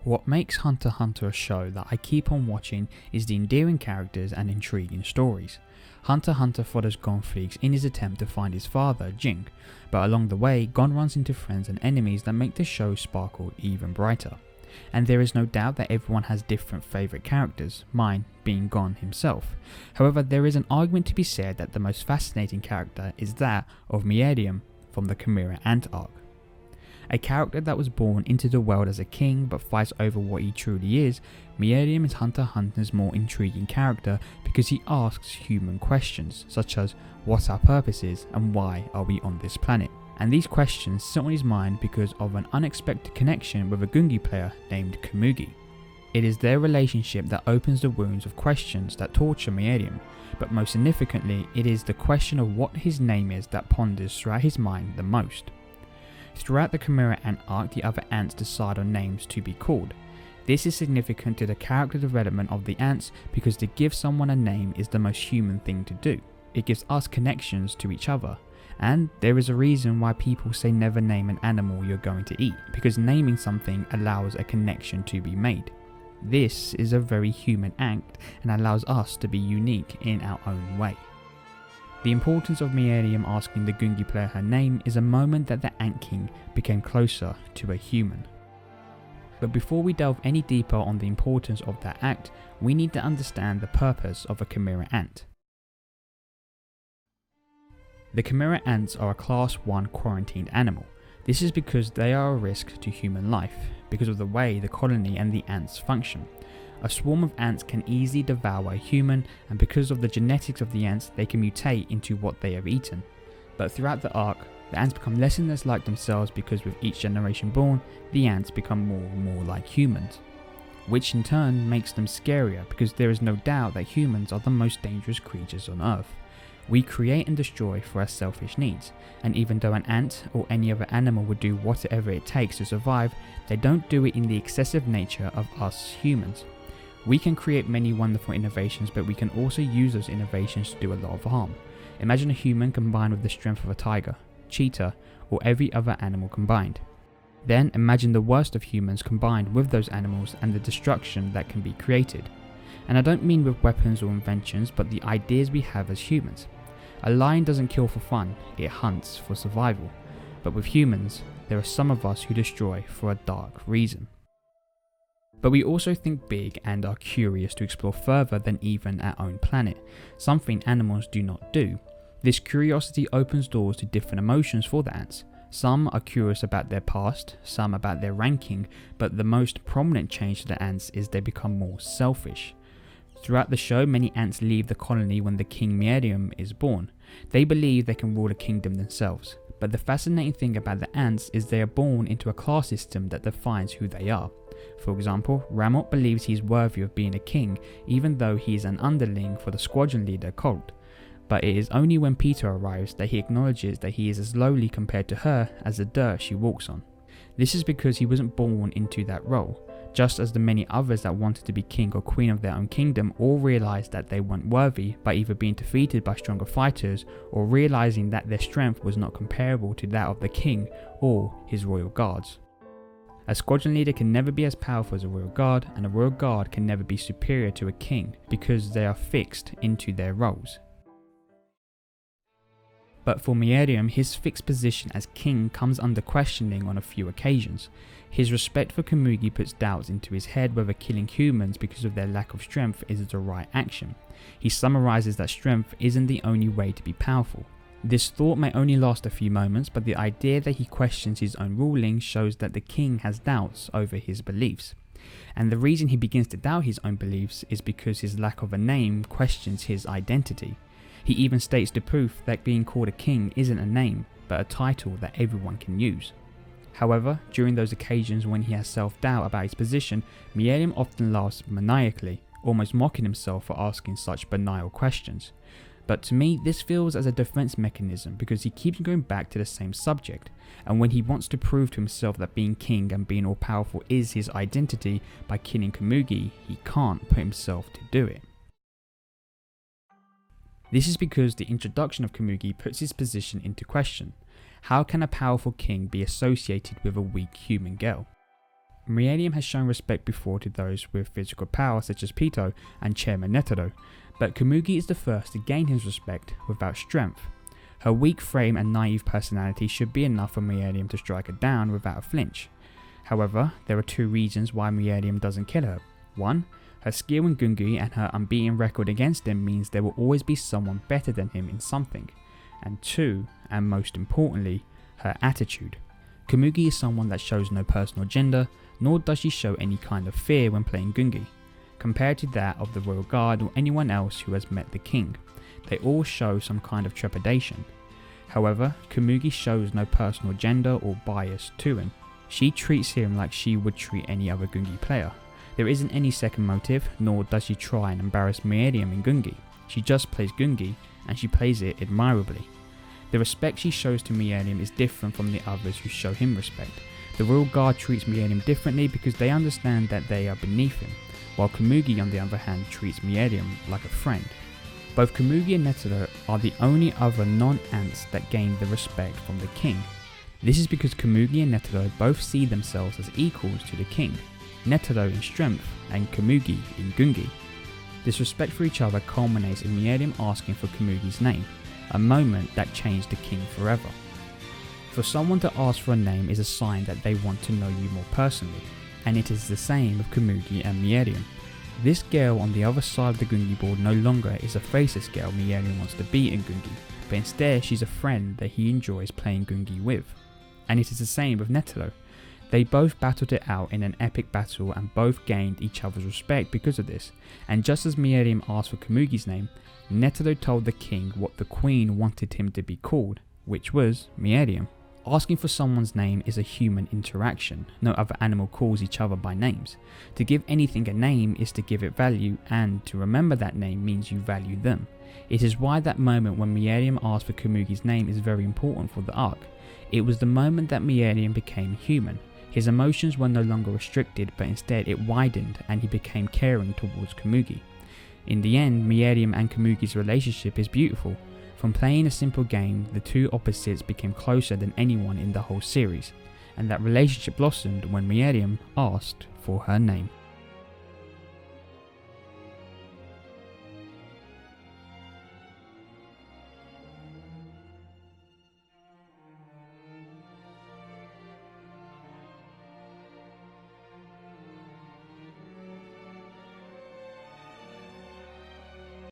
What makes Hunter x Hunter a show that I keep on watching is the endearing characters and intriguing stories. Hunter x Hunter follows Gon Freecs in his attempt to find his father, Ging, but along the way Gon runs into friends and enemies that make the show sparkle even brighter. And there is no doubt that everyone has different favourite characters, mine being Gon himself. However, there is an argument to be said that the most fascinating character is that of Miriam from the Chimera Ant arc. A character that was born into the world as a king but fights over what he truly is, Miriam is Hunter x Hunter's more intriguing character because he asks human questions such as what our purpose is and why are we on this planet. And these questions sit on his mind because of an unexpected connection with a Gungi player named Komugi. It is their relationship that opens the wounds of questions that torture Miriam, but most significantly it is the question of what his name is that ponders throughout his mind the most. Throughout the Chimera Ant arc, the other ants decide on names to be called. This is significant to the character development of the ants because to give someone a name is the most human thing to do. It gives us connections to each other. And there is a reason why people say never name an animal you're going to eat, because naming something allows a connection to be made. This is a very human act and allows us to be unique in our own way. The importance of Miriam asking the Gungi player her name is a moment that the Ant King became closer to a human. But before we delve any deeper on the importance of that act, we need to understand the purpose of a Chimera Ant. The Chimera Ants are a Class 1 quarantined animal. This is because they are a risk to human life, because of the way the colony and the ants function. A swarm of ants can easily devour a human, and because of the genetics of the ants, they can mutate into what they have eaten. But throughout the arc, the ants become less and less like themselves because with each generation born, the ants become more and more like humans. Which in turn makes them scarier because there is no doubt that humans are the most dangerous creatures on Earth. We create and destroy for our selfish needs, and even though an ant or any other animal would do whatever it takes to survive, they don't do it in the excessive nature of us humans. We can create many wonderful innovations, but we can also use those innovations to do a lot of harm. Imagine a human combined with the strength of a tiger, cheetah, or every other animal combined. Then imagine the worst of humans combined with those animals and the destruction that can be created. And I don't mean with weapons or inventions, but the ideas we have as humans. A lion doesn't kill for fun, it hunts for survival. But with humans, there are some of us who destroy for a dark reason. But we also think big and are curious to explore further than even our own planet, something animals do not do. This curiosity opens doors to different emotions for the ants. Some are curious about their past, some about their ranking, but the most prominent change to the ants is they become more selfish. Throughout the show, many ants leave the colony when the king Miriam is born. They believe they can rule a kingdom themselves. But the fascinating thing about the ants is they are born into a class system that defines who they are. For example, Ramot believes he is worthy of being a king even though he is an underling for the squadron leader Colt. But it is only when Peter arrives that he acknowledges that he is as lowly compared to her as the dirt she walks on. This is because he wasn't born into that role. Just as the many others that wanted to be king or queen of their own kingdom all realised that they weren't worthy by either being defeated by stronger fighters or realising that their strength was not comparable to that of the king or his royal guards. A squadron leader can never be as powerful as a royal guard, and a royal guard can never be superior to a king because they are fixed into their roles. But for Miriam, his fixed position as king comes under questioning on a few occasions. His respect for Komugi puts doubts into his head whether killing humans because of their lack of strength is the right action. He summarises that strength isn't the only way to be powerful. This thought may only last a few moments, but the idea that he questions his own ruling shows that the king has doubts over his beliefs. And the reason he begins to doubt his own beliefs is because his lack of a name questions his identity. He even states the proof that being called a king isn't a name, but a title that everyone can use. However, during those occasions when he has self-doubt about his position, Miriam often laughs maniacally, almost mocking himself for asking such banal questions. But to me, this feels as a defense mechanism because he keeps going back to the same subject, and when he wants to prove to himself that being king and being all powerful is his identity by killing Komugi, he can't put himself to do it. This is because the introduction of Komugi puts his position into question. How can a powerful king be associated with a weak human girl? Miriam has shown respect before to those with physical power such as Pito and Chairman Netero, but Komugi is the first to gain his respect without strength. Her weak frame and naive personality should be enough for Miriam to strike her down without a flinch. However, there are two reasons why Miriam doesn't kill her. One, her skill in Gungi and her unbeaten record against him means there will always be someone better than him in something. And two, and most importantly, her attitude. Komugi is someone that shows no personal agenda, nor does she show any kind of fear when playing Gungi, compared to that of the Royal Guard or anyone else who has met the king. They all show some kind of trepidation. However, Komugi shows no personal agenda or bias to him. She treats him like she would treat any other Gungi player. There isn't any second motive, nor does she try and embarrass Miriam in Gungi. She just plays Gungi, and she plays it admirably. The respect she shows to Miriam is different from the others who show him respect. The Royal Guard treats Miriam differently because they understand that they are beneath him, while Komugi on the other hand treats Miriam like a friend. Both Komugi and Netero are the only other non-ants that gain the respect from the king. This is because Komugi and Netero both see themselves as equals to the king, Netero in strength and Komugi in Gungi. This respect for each other culminates in Miriam asking for Komugi's name, a moment that changed the king forever. For someone to ask for a name is a sign that they want to know you more personally, and it is the same with Komugi and Miriam. This girl on the other side of the Gungi board no longer is a faceless girl Miriam wants to be in Gungi, but instead she's a friend that he enjoys playing Gungi with. And it is the same with Netero. They both battled it out in an epic battle and both gained each other's respect because of this, and just as Miriam asked for Komugi's name, Netero told the king what the queen wanted him to be called, which was Miriam. Asking for someone's name is a human interaction. No other animal calls each other by names. To give anything a name is to give it value, and to remember that name means you value them. It is why that moment when Miriam asked for Komugi's name is very important for the arc. It was the moment that Miriam became human. His emotions were no longer restricted, but instead it widened and he became caring towards Komugi. In the end, Miriam and Komugi's relationship is beautiful. From playing a simple game, the two opposites became closer than anyone in the whole series, and that relationship blossomed when Miriam asked for her name.